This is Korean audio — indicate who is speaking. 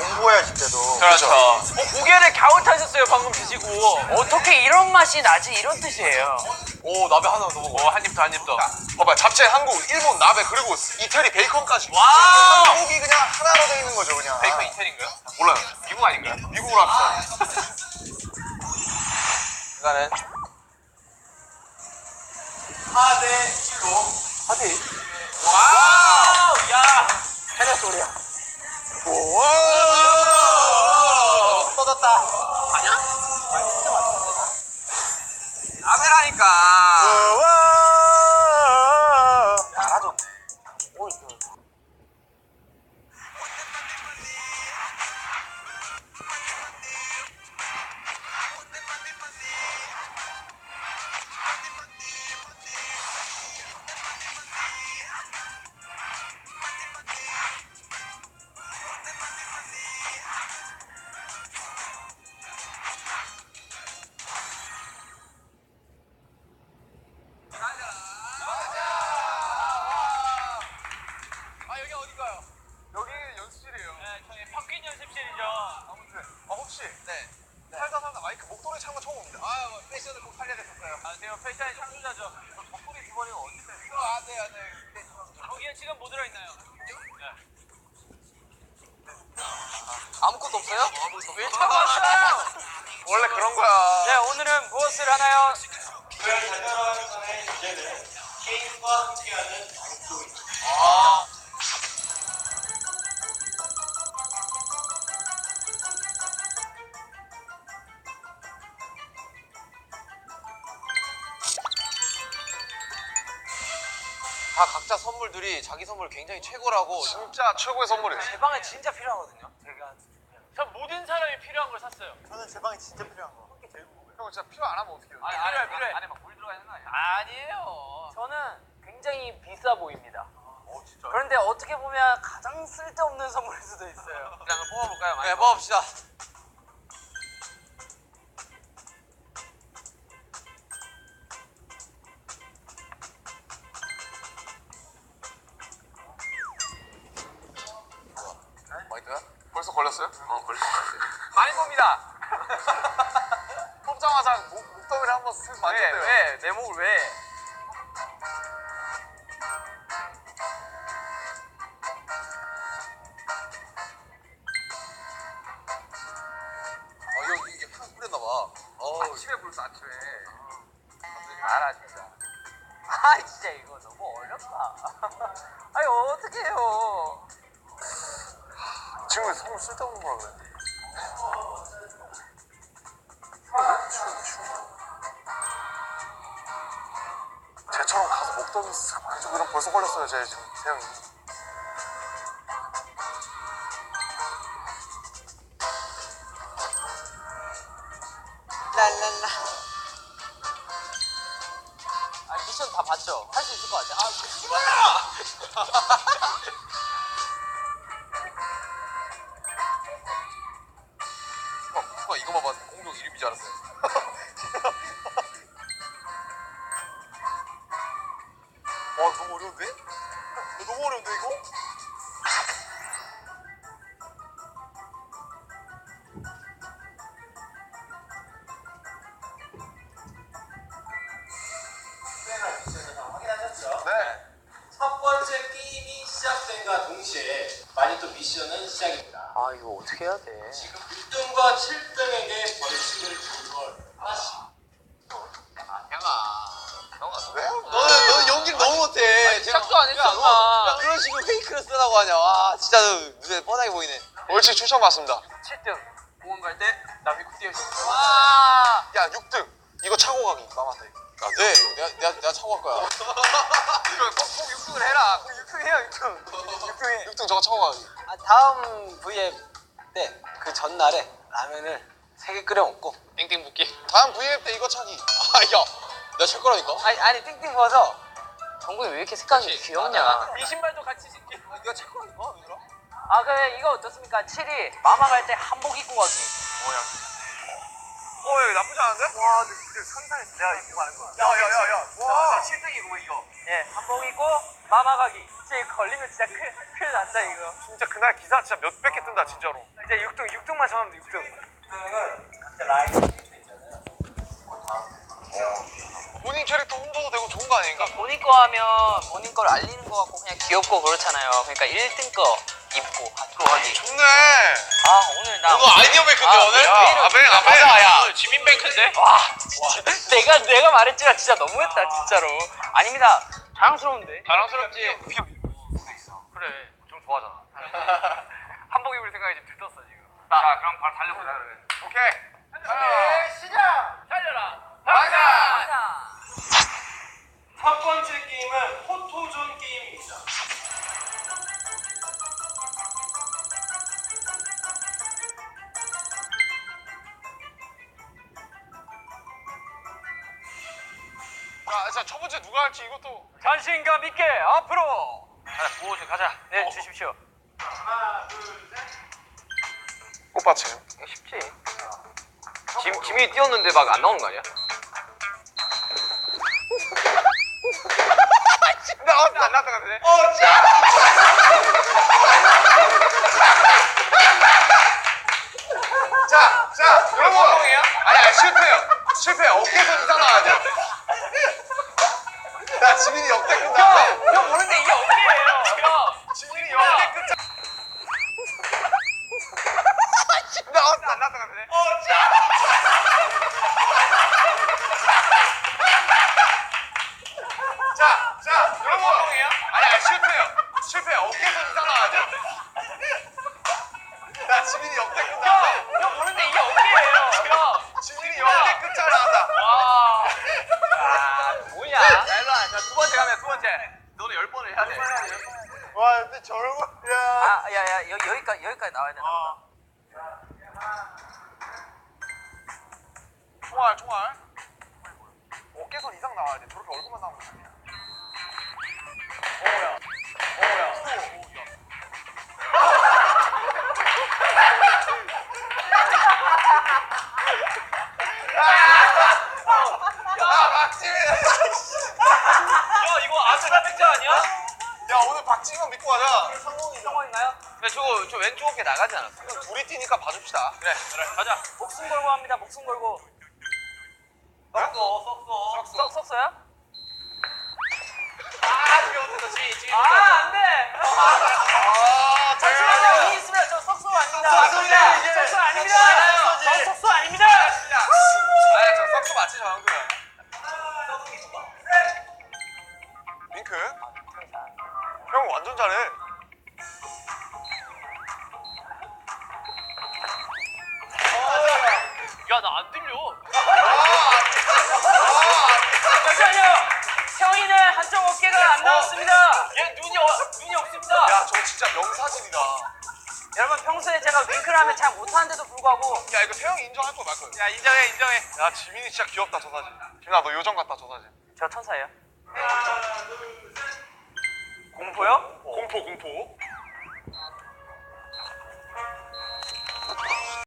Speaker 1: 공부해야지 때도.
Speaker 2: 그렇죠.
Speaker 3: 고개를 갸웃하셨어요 방금 드시고. 어떻게 이런 맛이 나지 이런 뜻이에요.
Speaker 2: 오, 나베 하나 더 먹어. 한 입 더, 한 입 더. 봐봐, 잡채, 한국, 일본, 나베, 그리고 이태리 베이컨까지.
Speaker 3: 와.
Speaker 1: 한국이 그냥 하나로 돼 있는 거죠, 그냥.
Speaker 2: 베이컨 이태리인가요? 몰라요. 미국 아닌가요? 미국으로 합시다.
Speaker 3: 이거는
Speaker 2: 하대 킬로.
Speaker 3: 하디.
Speaker 2: 와우!
Speaker 3: 야. 해낼 소리야.
Speaker 1: 오.
Speaker 3: 떠졌다. 아니야? 진짜 맛있어.
Speaker 2: 나베라니까.
Speaker 3: 잘하죠. 오,
Speaker 2: 여기 어딘가요? 여기는 연습실이에요.
Speaker 3: 네, 저희 팝퀸 연습실이죠.
Speaker 2: 아무튼, 혹시 살다 마이크 목도리 찬 거 처음 봅니다. 패션을 꼭 살려야 됐었어요.
Speaker 3: 제가 패션의 창조자죠.
Speaker 2: 목도리 두 번이면 언제 돼요? 이거 안 돼.
Speaker 3: 거기에 지금 뭐 들어있나요?
Speaker 2: 아무것도 없어요?
Speaker 3: 왜 차고 왔어요?
Speaker 2: 원래 그런 거야.
Speaker 3: 네, 오늘은 무엇을 하나요?
Speaker 4: 그를 달달한 삶의 주제는 게임과 함께하는 방송입니다.
Speaker 2: 다 각자 선물들이 자기 선물 굉장히 최고라고. 진짜 최고의 선물이에요.
Speaker 3: 제 방에 진짜 필요하거든요. 저 모든 사람이 필요한 걸 샀어요.
Speaker 1: 저는 제 방에 진짜 필요한 거.
Speaker 2: 형 진짜 필요 안 하면 어떡해요?
Speaker 3: 필요해.
Speaker 2: 안에 막 물 들어가 있는 거 아니야?
Speaker 3: 아니에요. 저는 굉장히 비싸 보입니다.
Speaker 2: 진짜.
Speaker 3: 그런데 어떻게 보면 가장 쓸데없는 선물일 수도 있어요.
Speaker 2: 그냥 뽑아볼까요? 네, 뽑아봅시다. 마이크야? 벌써 걸렸어요? 걸렸어요. 많이 봅니다. 뽑자마자 목덜미를 한번 쓱 만졌대요.
Speaker 3: 왜? 내 목을 왜?
Speaker 2: 이게 향 뿌렸나봐. 아침에 불렀어, 아침에.
Speaker 3: 알아 진짜. 아 진짜 이거 너무 어렵다. 아니 어떡해요.
Speaker 2: 친구 선물 쓸데없는 거라 그래. 쟤처럼 가서 목덜미 쓱 만지고 이러면 벌써 걸렸어요, 쟤 형이.
Speaker 3: 랄랄라. 아 미션 다 봤죠? 할 수 있을 것 같아.
Speaker 2: 이거만 봤을 때 공룡 이름인 줄 알았어요. 와, 너무 어려운데? 너무 어려운데, 이거?
Speaker 4: 수행할 미션을 다 확인하셨죠?
Speaker 2: 네.
Speaker 4: 첫 번째 게임이 시작된과 동시에 많이 또 미션은 시작입니다.
Speaker 3: 아 이거 어떻게 해야 돼?
Speaker 4: 지금 6등과 7등에게 벌칙을 줄 걸 하나씩.
Speaker 2: 왜?
Speaker 5: 너는 연기를 너무 못해.
Speaker 3: 시작도 안 했어.
Speaker 5: 그런 식으로 페이크를 쓰라고 하냐. 와, 진짜 너 눈에 뻔하게 보이네.
Speaker 2: 벌칙 추천받습니다.
Speaker 3: 7등 공원 갈 때 남이 굿디에서.
Speaker 2: 와! 야, 6등. 이거 차고 가기, 남한테.
Speaker 5: 아, 네. 내가 차고 갈 거야.
Speaker 2: 이거 꼭 6등을 해라.
Speaker 3: 6등 해요 6등.
Speaker 2: 6등 저거 차고 가기.
Speaker 5: 다음 V앱 때 그 전날에 라면을 3개 끓여 먹고
Speaker 2: 땡땡 붓기.
Speaker 5: 다음 V앱 때 이거 차기. 야, 내가 찰 거라니까.
Speaker 3: 아니 띵띵 벗어. 정국이 왜 이렇게 색깔이 귀엽냐? 이 신발도 같이 신게.
Speaker 5: 네가 찰 거라니까, 얘들아.
Speaker 3: 아 그래 이거 어떻습니까? 7이 마마 갈 때 한복 입고 가기.
Speaker 2: 이거 나쁘지 않은데?
Speaker 1: 와, 근데 상상했어. 내가 입고 가는 거야.
Speaker 2: 야.
Speaker 1: 와, 7등이고 이거.
Speaker 3: 예, 한복 입고 마마가기. 진짜 이거 걸리면 진짜 큰일 난다 이거.
Speaker 2: 진짜 그날 기사 진짜 몇백 개 뜬다 진짜로.
Speaker 3: 이제 6등만 정하면 돼 6등.
Speaker 2: 본인 캐릭터 홍보도 되고 좋은 거 아닌가?
Speaker 3: 본인 거 하면 본인 걸 알리는 거 같고 그냥 귀엽고 그렇잖아요. 그러니까 1등 거 입고 하기.
Speaker 2: 좋네.
Speaker 3: 아 오늘 나
Speaker 2: 이거 아이디어 뱅크인데 오늘? 아베
Speaker 3: 맞아, 야.
Speaker 2: 오늘 지민 뱅크인데?
Speaker 3: 와 진짜 내가 말했지만 진짜 너무했다 진짜로. 아닙니다. 자랑스러운데.
Speaker 2: 자랑스럽지.
Speaker 3: 그래 좀 좋아하잖아. 한복 입을 생각이 좀 들었어 지금. 자 그럼 바로 달려보자 그러면.
Speaker 2: 오케이.
Speaker 3: 시작. 달려라.
Speaker 2: 가자.
Speaker 4: 첫 번째 게임은 포토존 게임입니다.
Speaker 2: 자, 첫 번째 누가 할지 이것도.
Speaker 3: 자신감 있게 앞으로. 가자 구호주 가자. 네 주십시오.
Speaker 4: 하나, 둘, 셋.
Speaker 2: 꽃받침.
Speaker 3: 이거 쉽지. 지민이 뛰었는데 막 안 나오는 거 아니야?
Speaker 2: 안 나왔다 같은데? 자, 여러분. 아니, 실패. 어깨에서 이상 나와야 돼. 야, 지민이 역대급 나왔다.
Speaker 3: 형 모르는데 이게 어깨예요. 형.
Speaker 2: 지민이 역대급 짜. 안 나왔다 같은데? 자, 여러분. 아니, 실패. 어깨에서 이상 나와야 돼. 야, 지민이 역대급 나왔다.
Speaker 3: 형 모르는데 이게 어깨예요. 형.
Speaker 2: 지민이 역대급 잘 나왔다.
Speaker 3: 와. 아 뭐야? 자 일로 와. 두 번째 가면 두 번째. 너는 10번을 해야 돼.
Speaker 2: 와, 근데 저 얼굴. 야.
Speaker 3: 야야야 여기까지 나와야 되나 보다.
Speaker 2: 총알. 어깨선 이상 나와야 돼. 저렇게 얼굴만 나오면 아니야. 박지민!
Speaker 3: 야 이거 아스라 백자 아니야?
Speaker 2: 야, 오늘 박지민 믿고 가자.
Speaker 3: 성공인가요? 네, 저 왼쪽 어깨 나가지 않았어?
Speaker 2: 그럼 둘이 뛰니까 봐줍시다. 그래.
Speaker 3: 가자. 목숨 걸고 합니다. 목숨 걸고. 썩어요? 안 돼. 잠시만요. 이 있으면 저 석소 아닙니다. 석소 아닙니다. 저 석소 아닙니다.
Speaker 2: 저 썩소 맞지, 저 형들. 윙크? 형 완전 잘해.
Speaker 3: 야, 나 안 들려. 잠시만요. 형이는 한쪽 어깨가 안 나왔습니다. 얘 눈이 없습니다.
Speaker 2: 야, 저 진짜 명사진이다.
Speaker 3: 여러분 평소에 제가 윙크를 하면 잘 못하는데도 불구하고
Speaker 2: 야, 이거 태형이 인정할 거 말 거야.
Speaker 3: 야 인정해.
Speaker 2: 야, 지민이 진짜 귀엽다, 저 사진. 지민아, 너 요정 같다, 저 사진.
Speaker 3: 저 천사예요. 공포요?
Speaker 2: 공포.